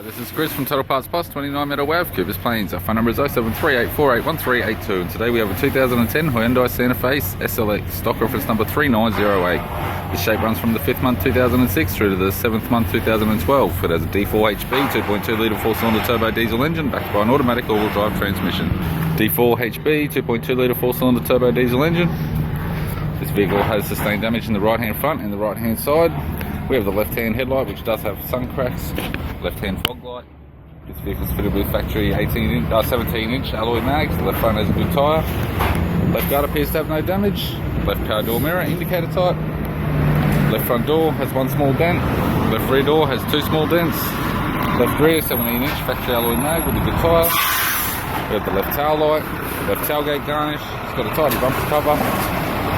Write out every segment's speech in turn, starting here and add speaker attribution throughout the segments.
Speaker 1: This is Chris from Total Parts Plus, 29 Meadow Ave, Coopers Plains. Our phone number is 0738481382, and today we have a 2010 Hyundai Santa Fe SLX, stock reference number 3908. This shape runs from the 5th month 2006 through to the 7th month 2012. It has a D4 HP 2.2 litre 4-cylinder turbo diesel engine backed by an automatic all-wheel drive transmission. D4 HB 2.2 litre 4-cylinder turbo diesel engine. This vehicle has sustained damage in the right-hand front and the right-hand side. We have the left-hand headlight, which does have sun cracks, left-hand fog light. This vehicle is fitted with factory 17-inch alloy mags. The left front has a good tyre. Left guard appears to have no damage. Left power door mirror, indicator type. Left front door has one small dent. Left rear door has two small dents. Left rear 17-inch factory alloy mag with a good tyre. We have the left tail light, left tailgate garnish. It's got a tidy bumper cover.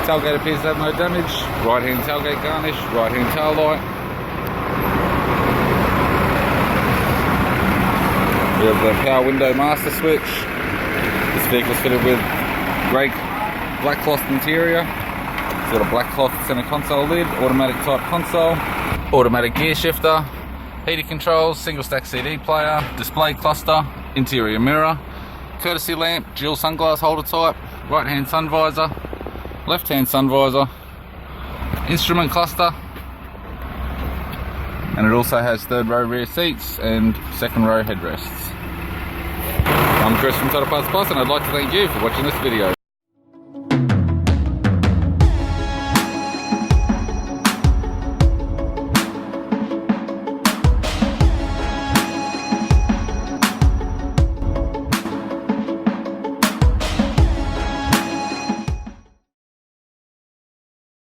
Speaker 1: Tailgate appears to have no damage. Right hand tailgate garnish, right hand tail light. We have the power window master switch. This vehicle is fitted with great black cloth interior. It's got a black cloth center console lid, automatic type console, automatic gear shifter, heated controls, single stack CD player, display cluster, interior mirror, courtesy lamp, dual sunglass holder type, right hand sun visor, left hand sun visor, instrument cluster, and it also has third row rear seats and second row headrests. I'm Chris from Total Parts Plus, and I'd like to thank you for watching this video.